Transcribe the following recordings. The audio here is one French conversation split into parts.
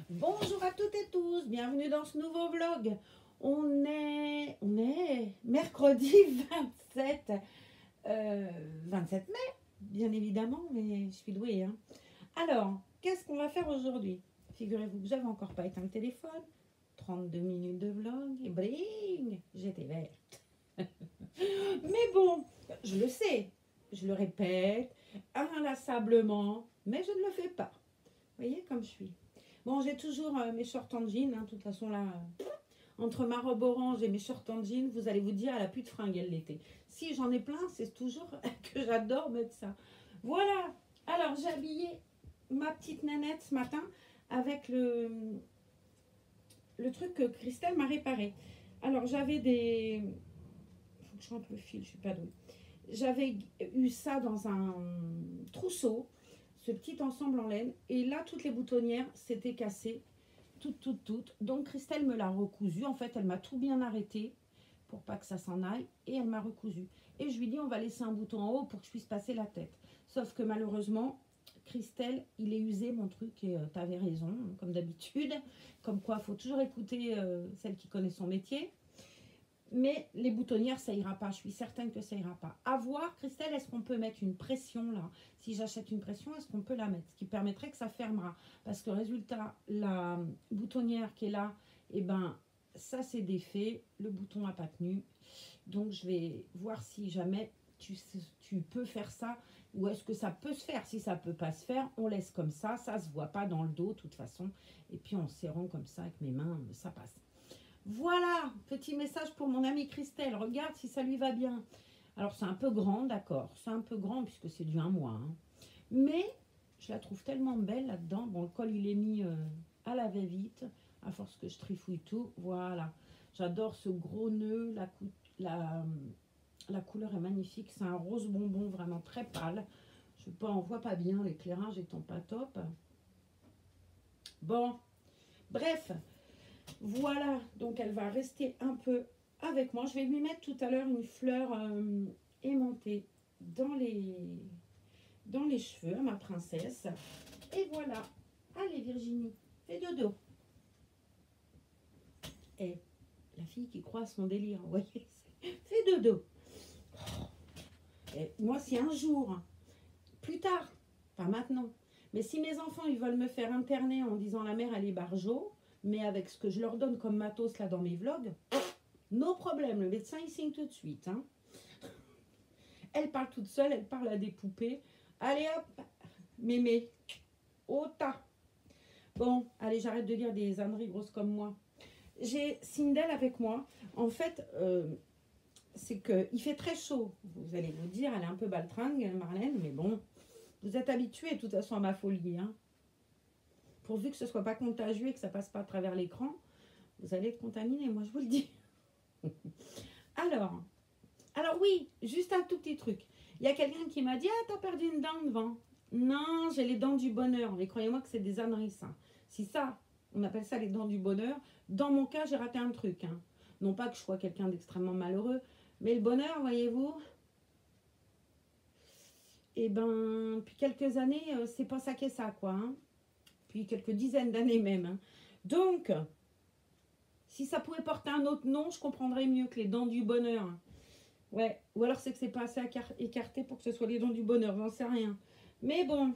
Bonjour à toutes et tous, bienvenue dans ce nouveau vlog. On est mercredi 27, 27 mai, bien évidemment, mais je suis douée. Hein. Alors, qu'est-ce qu'on va faire aujourd'hui? Figurez-vous que j'avais encore pas éteint le téléphone. 32 minutes de vlog et bling, j'étais verte. Mais bon, je le sais, je le répète inlassablement, mais je ne le fais pas. Vous voyez comme je suis. Bon, j'ai toujours mes shorts en jean. Hein, de toute façon, là, entre ma robe orange et mes shorts en jean, vous allez vous dire, elle a plus de fringues, elle l'été. Si j'en ai plein, c'est toujours que j'adore mettre ça. Voilà. Alors, j'ai habillé ma petite nanette ce matin avec le truc que Christelle m'a réparé. Alors, j'avais des... Faut que je rentre le fil, je suis pas douée. J'avais eu ça dans un trousseau, ce petit ensemble en laine. Et là, toutes les boutonnières s'étaient cassées. Toutes. Donc, Christelle me l'a recousu. En fait, elle m'a tout bien arrêté pour pas que ça s'en aille. Et elle m'a recousu. Et je lui dis, on va laisser un bouton en haut pour que je puisse passer la tête. Sauf que malheureusement, Christelle, il est usé mon truc. Et t'avais raison, comme d'habitude. Comme quoi, il faut toujours écouter celle qui connaît son métier. Mais les boutonnières, ça ira pas. Je suis certaine que ça ira pas. À voir, Christelle, est-ce qu'on peut mettre une pression là? Si j'achète une pression, est-ce qu'on peut la mettre? Ce qui permettrait que ça fermera. Parce que résultat, la boutonnière qui est là, eh ben, ça c'est défait. Le bouton n'a pas tenu. Donc, je vais voir si jamais tu peux faire ça. Ou est-ce que ça peut se faire? Si ça peut pas se faire, on laisse comme ça. Ça se voit pas dans le dos, de toute façon. Et puis, en serrant comme ça avec mes mains, ça passe. Voilà, petit message pour mon amie Christelle. Regarde si ça lui va bien. Alors, c'est un peu grand, d'accord. C'est un peu grand puisque c'est du 1 mois. Hein. Mais, je la trouve tellement belle là-dedans. Bon, le col, il est mis à la va-vite. À force que je trifouille tout. Voilà. J'adore ce gros nœud. La couleur est magnifique. C'est un rose bonbon vraiment très pâle. On voit pas bien l'éclairage étant pas top. Bon, bref. Voilà, donc elle va rester un peu avec moi. Je vais lui mettre tout à l'heure une fleur aimantée dans les cheveux à ma princesse. Et voilà. Allez Virginie, fais dodo. Et la fille qui croit à son délire, vous voyez, fais dodo. Et moi, si un jour, plus tard, pas maintenant, mais si mes enfants ils veulent me faire interner en disant la mère elle est barjo, mais avec ce que je leur donne comme matos là dans mes vlogs, no problème, le médecin il signe tout de suite. Hein. Elle parle toute seule, elle parle à des poupées. Allez hop, mémé, au tas. Bon, allez, j'arrête de dire des âneries grosses comme moi. J'ai Sindel avec moi. En fait, c'est qu'il fait très chaud. Vous allez vous dire, elle est un peu baltringue, Marlène, mais bon, vous êtes habitués de toute façon à ma folie. Hein. Pourvu que ce ne soit pas contagieux et que ça ne passe pas à travers l'écran, vous allez être contaminé, moi je vous le dis. Alors oui, juste un tout petit truc. Il y a quelqu'un qui m'a dit, ah, t'as perdu une dent devant. Non, j'ai les dents du bonheur. Mais croyez-moi que c'est des âneries, ça. Si ça, on appelle ça les dents du bonheur, dans mon cas, j'ai raté un truc. Hein. Non pas que je sois quelqu'un d'extrêmement malheureux, mais le bonheur, voyez-vous, eh ben, depuis quelques années, c'est pas ça qu'est ça, quoi. Hein. Puis quelques dizaines d'années même. Hein. Donc, si ça pouvait porter un autre nom, je comprendrais mieux que les dents du bonheur. Ouais, ou alors c'est que c'est pas assez écarté pour que ce soit les dents du bonheur, j'en sais rien. Mais bon,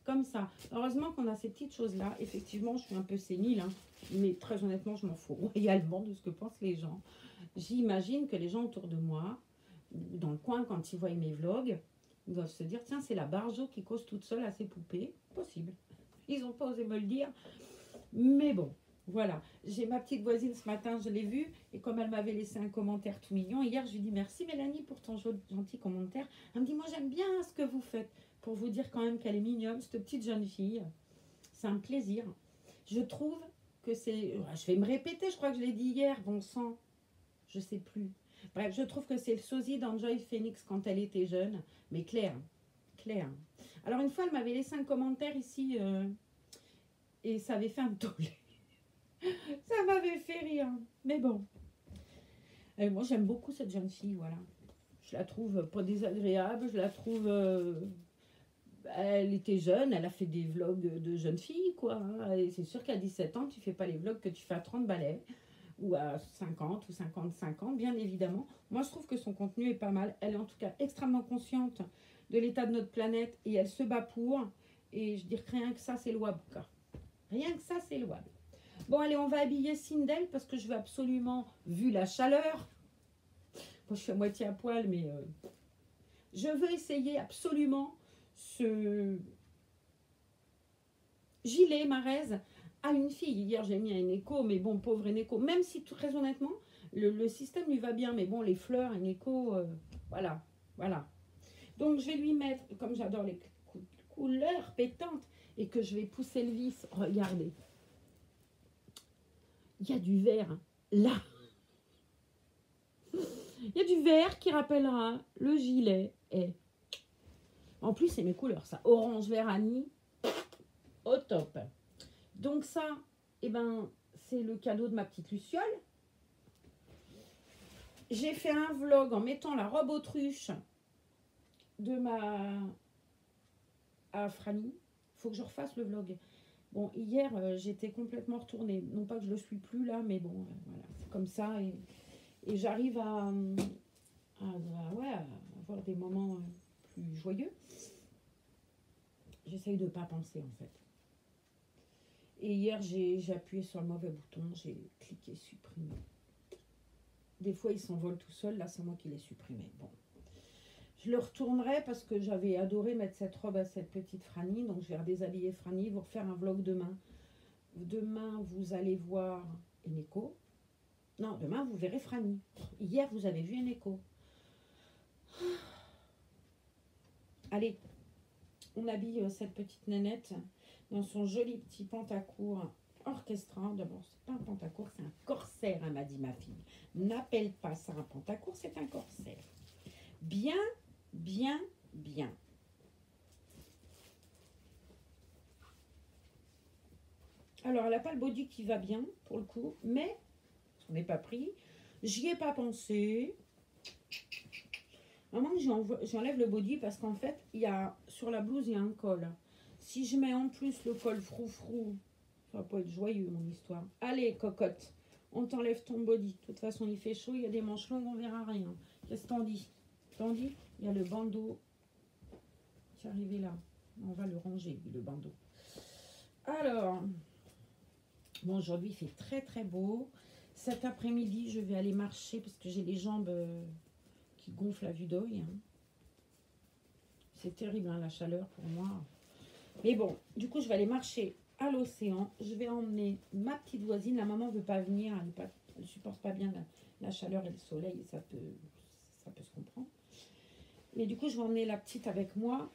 comme ça. Heureusement qu'on a ces petites choses-là. Effectivement, je suis un peu sénile, hein, mais très honnêtement, je m'en fous royalement de ce que pensent les gens. J'imagine que les gens autour de moi, dans le coin, quand ils voient mes vlogs, ils doivent se dire, tiens, c'est la Barjo qui cause toute seule à ses poupées. Possible. Ils n'ont pas osé me le dire. Mais bon. Voilà, j'ai ma petite voisine ce matin, je l'ai vue, et comme elle m'avait laissé un commentaire tout mignon, hier je lui dis merci Mélanie pour ton gentil commentaire. Elle me dit moi j'aime bien ce que vous faites, pour vous dire quand même qu'elle est mignonne, cette petite jeune fille. C'est un plaisir. Je trouve que c'est, je vais me répéter, je crois que je l'ai dit hier, bon sang, je sais plus. Bref, je trouve que c'est le sosie d'Enjoy Phoenix quand elle était jeune, mais Claire. Alors une fois elle m'avait laissé un commentaire ici, et ça avait fait un tollé. Ça m'avait fait rire. Mais bon. Et moi, j'aime beaucoup cette jeune fille, voilà. Je la trouve pas désagréable. Je la trouve Elle était jeune, elle a fait des vlogs de jeune fille, quoi, hein. Et c'est sûr qu'à 17 ans, tu fais pas les vlogs que tu fais à 30 balais, ou à 50 ou 55 ans, bien évidemment. Moi, je trouve que son contenu est pas mal. Elle est en tout cas extrêmement consciente de l'état de notre planète et elle se bat pour. Et je dirais que rien que ça, c'est louable, quoi. Rien que ça, c'est louable. Bon, allez, on va habiller Sindel parce que je veux absolument, vu la chaleur, moi je suis à moitié à poil, mais je veux essayer absolument ce gilet Marez à une fille. Hier, j'ai mis un écho, mais bon, pauvre Eneco. Même si, très honnêtement, le système lui va bien, mais bon, les fleurs, Eneco, voilà, voilà. Donc, je vais lui mettre, comme j'adore les couleurs pétantes, et que je vais pousser le vis, regardez. Il y a du vert, hein, là. Il y a du vert qui rappellera le gilet. Et en plus, c'est mes couleurs, ça. Orange, vert, anis, au top. Donc ça, eh ben, c'est le cadeau de ma petite Luciole. J'ai fait un vlog en mettant la robe autruche de ma... à Franny. Il faut que je refasse le vlog. Bon, hier, j'étais complètement retournée. Non pas que je le suis plus là, mais bon, voilà, c'est comme ça. Et j'arrive ouais, à avoir des moments plus joyeux. J'essaye de ne pas penser, en fait. Et hier, j'ai appuyé sur le mauvais bouton. J'ai cliqué supprimer. Des fois, ils s'envolent tout seuls. Là, c'est moi qui l'ai supprimé. Bon. Je le retournerai parce que j'avais adoré mettre cette robe à cette petite Franny. Donc, je vais redéshabiller Franny. Vous refaire un vlog demain. Demain, vous allez voir Eneco. Non, demain, vous verrez Franny. Hier, vous avez vu Eneco. Allez, on habille cette petite nénette dans son joli petit pantacourt orchestrant. D'abord, c'est pas un pantacourt, c'est un corsaire, m'a dit ma fille. N'appelle pas ça un pantacourt, c'est un corsaire. Bien, bien, bien. Alors, elle n'a pas le body qui va bien, pour le coup, mais on n'est pas pris. J'y ai pas pensé. À un moment, j'enlève le body parce qu'en fait, sur la blouse, il y a un col. Si je mets en plus le col froufrou, ça va pas être joyeux, mon histoire. Allez, cocotte, on t'enlève ton body. De toute façon, il fait chaud, il y a des manches longues, on verra rien. Qu'est-ce que t'en dis? T'en dis? Il y a le bandeau qui est arrivé là. On va le ranger, le bandeau. Alors, bon, aujourd'hui, il fait très, très beau. Cet après-midi, je vais aller marcher parce que j'ai les jambes qui gonflent à vue d'œil. Hein. C'est terrible, hein, la chaleur pour moi. Mais bon, du coup, je vais aller marcher à l'océan. Je vais emmener ma petite voisine. La maman ne veut pas venir. Elle ne supporte pas bien la chaleur et le soleil. Et ça peut se comprendre. Mais du coup, je vais emmener la petite avec moi.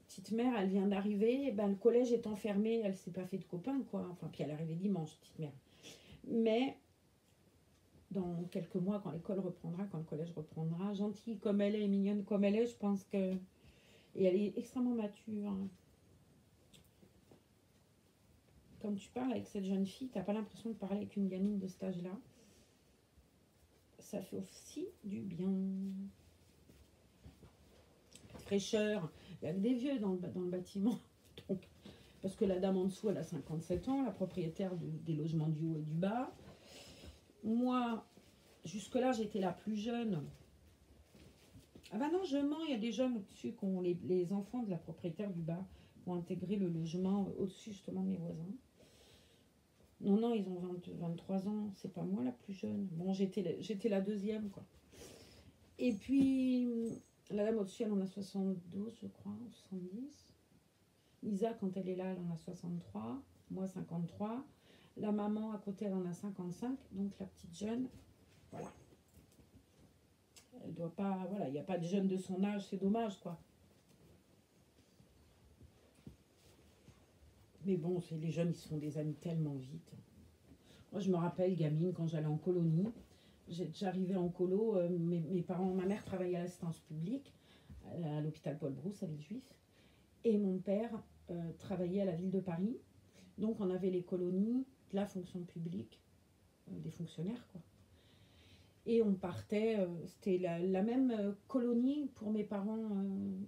Petite mère, elle vient d'arriver. Ben, le collège est enfermé. Elle ne s'est pas fait de copains, quoi. Enfin, puis elle est arrivée dimanche, petite mère. Mais dans quelques mois, quand l'école reprendra, quand le collège reprendra, gentille comme elle est et mignonne comme elle est, je pense que... Et elle est extrêmement mature. Hein. Quand tu parles avec cette jeune fille, tu n'as pas l'impression de parler avec une gamine de cet âge-là. Ça fait aussi du bien. Fraîcheur. Il y a que des vieux dans le bâtiment. Donc, parce que la dame en dessous, elle a 57 ans, la propriétaire des logements du haut et du bas. Moi, jusque-là, j'étais la plus jeune. Ah ben non, je mens, il y a des jeunes au-dessus qui ont les enfants de la propriétaire du bas qui ont intégré le logement au-dessus justement de mes voisins. Non, non, ils ont 23 ans, c'est pas moi la plus jeune. Bon, j'étais la deuxième, quoi. Et puis, la dame au-dessus, elle en a 72, je crois, 70. Isa, quand elle est là, elle en a 63. Moi, 53. La maman, à côté, elle en a 55. Donc, la petite jeune, voilà. Elle doit pas... Voilà, il n'y a pas de jeune de son âge, c'est dommage, quoi. Mais bon, les jeunes, ils se font des amis tellement vite. Moi, je me rappelle, gamine, quand j'allais en colonie, j'arrivais en colo, mes parents, ma mère travaillait à l'assistance publique, à l'hôpital Paul Brousse, à Villejuif, et mon père travaillait à la ville de Paris. Donc, on avait les colonies, de la fonction publique, des fonctionnaires, quoi. Et on partait, c'était la même colonie pour mes parents.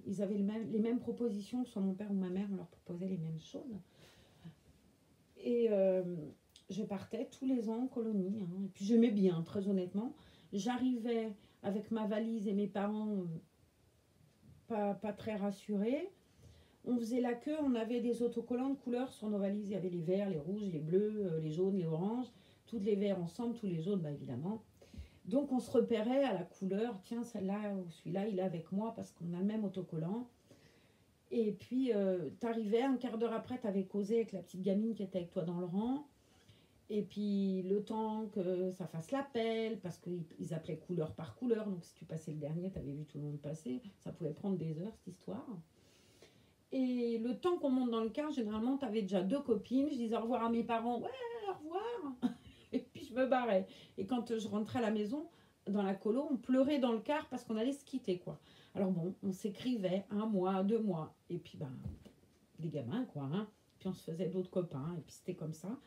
Ils avaient les mêmes propositions, que soit mon père ou ma mère, on leur proposait les mêmes choses. Et je partais tous les ans en colonie. Hein. Et puis j'aimais bien, très honnêtement. J'arrivais avec ma valise et mes parents pas très rassurés. On faisait la queue, on avait des autocollants de couleurs sur nos valises. Il y avait les verts, les rouges, les bleus, les jaunes, les oranges. Toutes les verts ensemble, tous les jaunes, bah, évidemment. Donc on se repérait à la couleur. Tiens, celle-là ou celui-là, il est avec moi parce qu'on a le même autocollant. Et puis, t'arrivais, un quart d'heure après, t'avais causé avec la petite gamine qui était avec toi dans le rang. Et puis, le temps que ça fasse l'appel, parce qu'ils appelaient couleur par couleur. Donc, si tu passais le dernier, t'avais vu tout le monde passer. Ça pouvait prendre des heures, cette histoire. Et le temps qu'on monte dans le car, généralement, t'avais déjà 2 copines. Je disais au revoir à mes parents. Ouais, au revoir. Et puis, je me barrais. Et quand je rentrais à la maison, dans la colo, on pleurait dans le car parce qu'on allait se quitter, quoi. Alors bon, on s'écrivait 1 mois, 2 mois. Et puis, ben, des gamins, quoi. Hein. Puis on se faisait d'autres copains. Et puis c'était comme ça.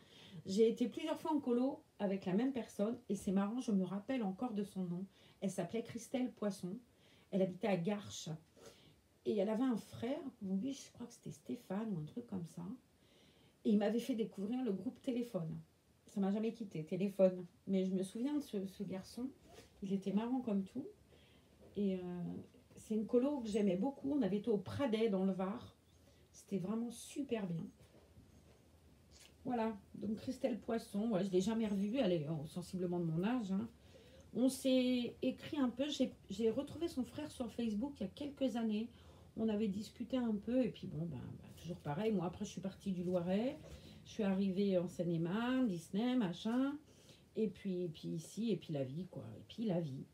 J'ai été plusieurs fois en colo avec la même personne. Et c'est marrant, je me rappelle encore de son nom. Elle s'appelait Christelle Poisson. Elle habitait à Garches. Et elle avait un frère. Lui, je crois que c'était Stéphane ou un truc comme ça. Et il m'avait fait découvrir le groupe Téléphone. Ça m'a jamais quitté, Téléphone. Mais je me souviens de ce garçon. Il était marrant comme tout. Et c'est une colo que j'aimais beaucoup. On avait été au Pradet dans le Var. C'était vraiment super bien. Voilà, donc Christelle Poisson, ouais, je ne l'ai jamais revue, elle est sensiblement de mon âge. Hein. On s'est écrit un peu, j'ai retrouvé son frère sur Facebook il y a quelques années. On avait discuté un peu, et puis bon, toujours pareil. Moi, après, je suis partie du Loiret, je suis arrivée en Seine-et-Marne, Disney, machin. Et puis ici, et puis la vie, quoi. Et puis la vie.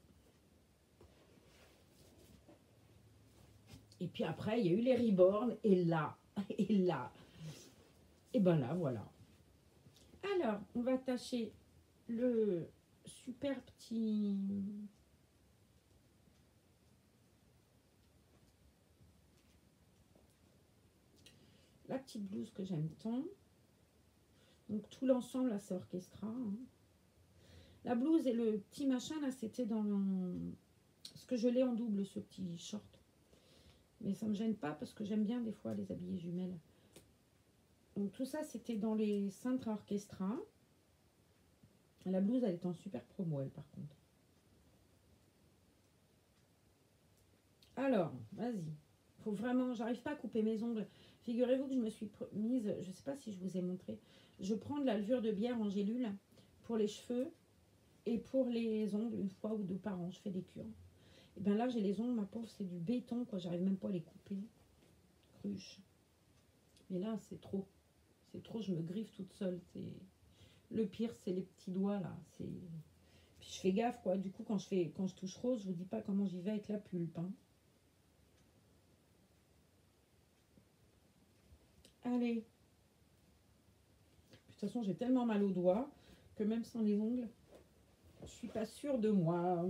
Et puis après, il y a eu les Reborn, et là, et ben là, voilà. Alors, on va attacher le super petit... La petite blouse que j'aime tant. Donc tout l'ensemble, là, c'est Orchestra. Hein. La blouse et le petit machin, là, c'était dans... Ce que je l'ai en double, ce petit short. Mais ça ne me gêne pas parce que j'aime bien des fois les habiller jumelles. Donc tout ça, c'était dans les cintres Orchestra. La blouse, elle est en super promo, elle, par contre. Alors, vas-y. Faut vraiment... J'arrive pas à couper mes ongles. Figurez-vous que je me suis mise... Je sais pas si je vous ai montré. Je prends de la levure de bière en gélule pour les cheveux et pour les ongles, 1 fois ou 2 par an. Je fais des cures. Et bien là, j'ai les ongles, ma pauvre, c'est du béton, quoi. J'arrive même pas à les couper. Cruche. Mais là, c'est trop. C'est trop, je me griffe toute seule. Le pire, c'est les petits doigts, là. Puis je fais gaffe, quoi. Du coup, quand je touche rose, je vous dis pas comment j'y vais avec la pulpe. Hein. Allez. De toute façon, j'ai tellement mal aux doigts que même sans les ongles, je suis pas sûre de moi.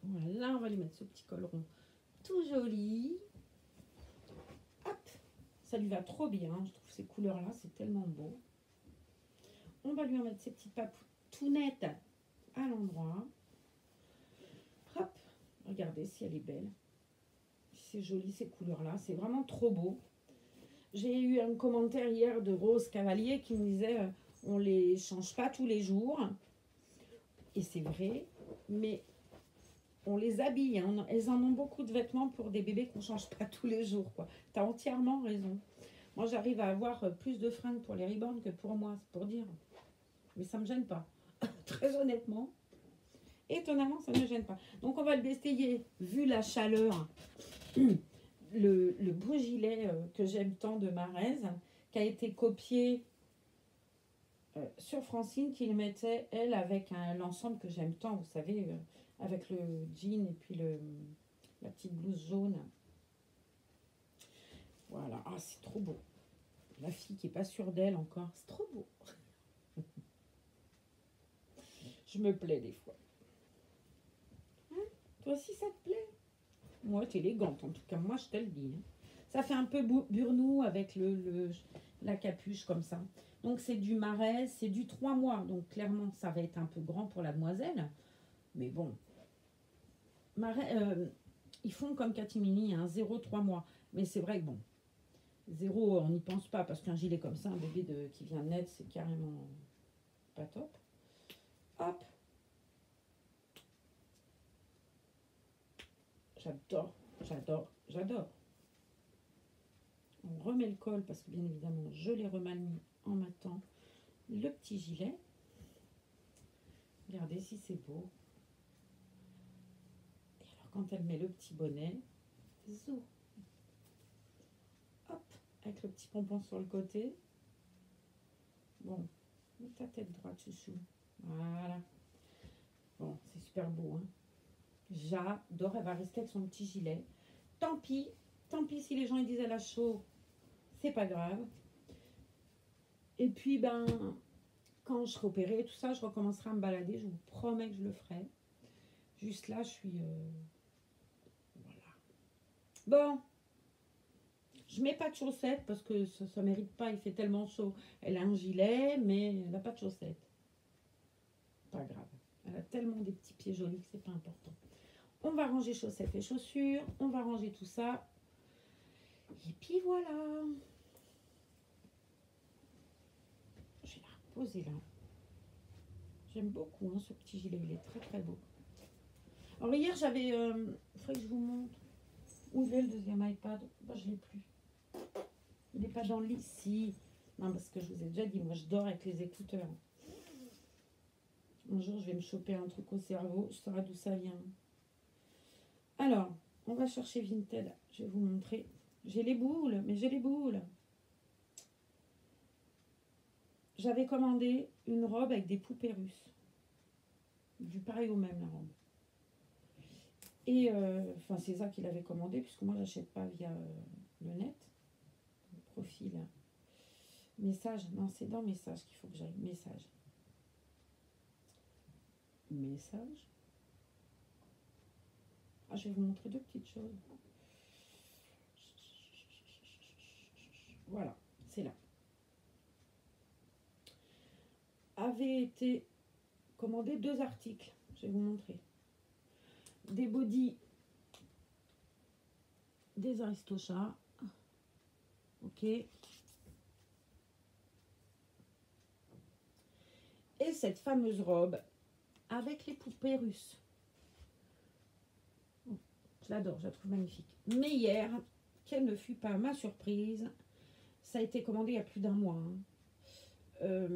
Voilà, on va lui mettre ce petit col rond tout joli. Hop, ça lui va trop bien. Je trouve ces couleurs-là, c'est tellement beau. On va lui en mettre ces petites papous tout nettes à l'endroit. Hop, regardez si elle est belle. C'est joli ces couleurs-là, c'est vraiment trop beau. J'ai eu un commentaire hier de Rose Cavalier qui me disait on les change pas tous les jours. Et c'est vrai, mais on les habille. Hein. Elles en ont beaucoup de vêtements pour des bébés qu'on ne change pas tous les jours. Tu as entièrement raison. Moi, j'arrive à avoir plus de fringues pour les Reborn que pour moi, c'est pour dire. Mais ça ne me gêne pas. Très honnêtement. Étonnamment, ça ne me gêne pas. Donc, on va le bestayer, vu la chaleur. Le beau gilet que j'aime tant de Marez, qui a été copié sur Francine, qui le mettait, elle, avec l'ensemble que j'aime tant, vous savez, avec le jean et puis la petite blouse jaune. Voilà, ah, c'est trop beau. La fille qui n'est pas sûre d'elle encore, c'est trop beau. Je me plais des fois. Hein? Toi aussi, ça te plaît? Moi, t'es élégante, en tout cas, moi, je te le dis. Hein. Ça fait un peu burnou avec la capuche comme ça. Donc c'est du marais, c'est du 3 mois. Donc clairement, ça va être un peu grand pour la demoiselle. Mais bon, marais, ils font comme Catimini, hein, 0,3 mois. Mais c'est vrai que bon, 0, on n'y pense pas parce qu'un gilet comme ça, un bébé qui vient de naître, c'est carrément pas top. Hop. J'adore, j'adore, j'adore. On remet le col parce que bien évidemment, je l'ai remanié en mettant le petit gilet. Regardez si c'est beau. Et alors quand elle met le petit bonnet, zou. Hop, avec le petit pompon sur le côté. Bon, mets ta tête droite, chouchou. Voilà. Bon, c'est super beau, hein. J'adore, elle va rester avec son petit gilet. Tant pis si les gens ils disent elle a chaud, c'est pas grave. Et puis, ben, quand je serai opérée, tout ça, je recommencerai à me balader. Je vous promets que je le ferai. Juste là, je suis... voilà. Bon. Je mets pas de chaussettes parce que ça mérite pas. Il fait tellement chaud. Elle a un gilet, mais elle n'a pas de chaussettes. Pas grave. Elle a tellement des petits pieds jolis que c'est pas important. On va ranger chaussettes et chaussures. On va ranger tout ça. Et puis voilà. Je vais la reposer là. J'aime beaucoup hein, ce petit gilet. Il est très très beau. Alors hier, j'avais... il faudrait que je vous montre. Où est le deuxième iPad? Ben, je ne l'ai plus. Il n'est pas dans le lit. Si. Non, parce que je vous ai déjà dit, moi je dors avec les écouteurs. Un jour, je vais me choper un truc au cerveau. Je saurai d'où ça vient. Alors, on va chercher Vinted. Je vais vous montrer. J'ai les boules, mais j'ai les boules. J'avais commandé une robe avec des poupées russes. Du pareil au même, la robe. Et, enfin, c'est ça qu'il avait commandé, puisque moi, j'achète pas via le net. Le profil. Message. Non, c'est dans message qu'il faut que j'aille. Message. Message. Ah, je vais vous montrer deux petites choses. Voilà, c'est là. Avait été commandé 2 articles. Je vais vous montrer. Des bodys des Aristochats. Ok. Et cette fameuse robe avec les poupées russes. Je l'adore, je la trouve magnifique. Mais hier, quelle ne fut pas ma surprise, ça a été commandé il y a plus d'un mois. Hein.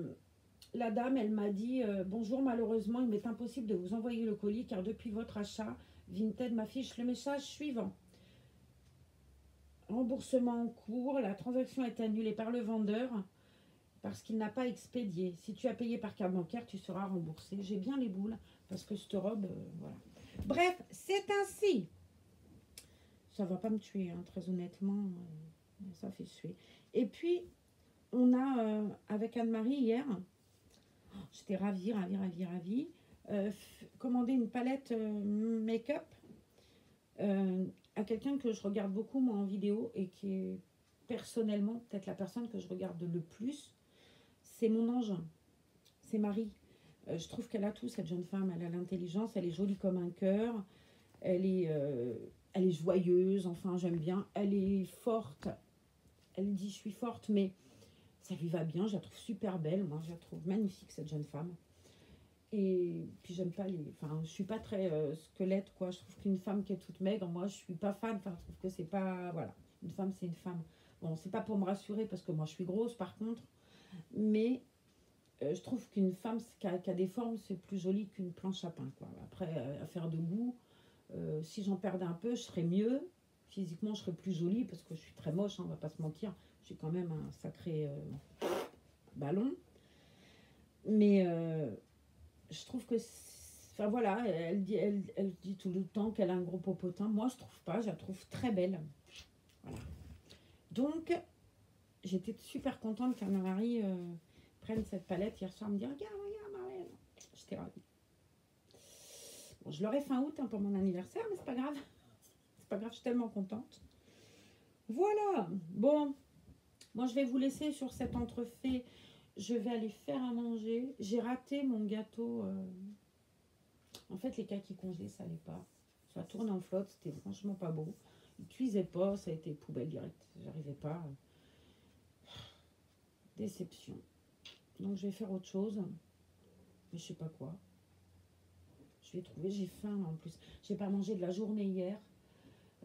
La dame, elle m'a dit bonjour, malheureusement, il m'est impossible de vous envoyer le colis car depuis votre achat, Vinted m'affiche le message suivant. Remboursement en cours, la transaction est annulée par le vendeur parce qu'il n'a pas expédié. Si tu as payé par carte bancaire, tu seras remboursé. J'ai bien les boules parce que cette robe, voilà. Bref, c'est ainsi. Ça va pas me tuer, hein, très honnêtement. Ça fait suer. Et puis, on a, avec Anne-Marie hier, j'étais ravie, commandé une palette make-up à quelqu'un que je regarde beaucoup, moi, en vidéo, et qui est personnellement peut-être la personne que je regarde le plus. C'est mon ange, c'est Marie. Je trouve qu'elle a tout, cette jeune femme. Elle a l'intelligence, elle est jolie comme un cœur, elle est joyeuse, enfin j'aime bien. Elle est forte, elle dit je suis forte, mais ça lui va bien, je la trouve super belle. Moi, je la trouve magnifique, cette jeune femme. Et puis j'aime pas les... Enfin, je suis pas très squelette, quoi. Je trouve qu'une femme qui est toute maigre, moi, je suis pas fan. Enfin, je trouve que c'est pas... Voilà, une femme, c'est une femme. Bon, c'est pas pour me rassurer, parce que moi, je suis grosse, par contre. Mais je trouve qu'une femme qui a des formes, c'est plus joli qu'une planche à pain, quoi. Après, affaire de goût, si j'en perdais un peu, je serais mieux. Physiquement, je serais plus jolie, parce que je suis très moche, hein, on va pas se mentir. J'ai quand même un sacré ballon. Mais... je trouve que, enfin voilà, elle dit tout le temps qu'elle a un gros popotin. Moi, je trouve pas, je la trouve très belle. Voilà. Donc, j'étais super contente qu'Anne-Marie prenne cette palette hier soir. Elle me dit, regarde, Marielle. J'étais ravie. Bon, je l'aurai fin août hein, pour mon anniversaire, mais c'est pas grave. C'est pas grave, je suis tellement contente. Voilà. Bon, moi je vais vous laisser sur cet entrefait. Je vais aller faire à manger. J'ai raté mon gâteau. En fait, les kaki congelés, ça n'allait pas. Ça tourne en flotte, c'était franchement pas beau. Il cuisait pas, ça a été poubelle direct. J'arrivais pas. Déception. Donc je vais faire autre chose. Mais je sais pas quoi. Je vais trouver, j'ai faim en plus. J'ai pas mangé de la journée hier.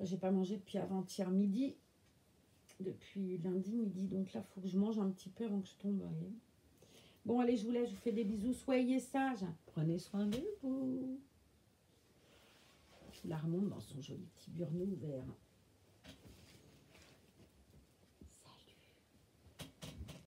J'ai pas mangé depuis avant-hier midi. Depuis lundi midi. Donc là, il faut que je mange un petit peu avant que je tombe. Allez. Bon, allez, je vous laisse. Je vous fais des bisous. Soyez sages. Prenez soin de vous. La remonte dans son joli petit burnou vert.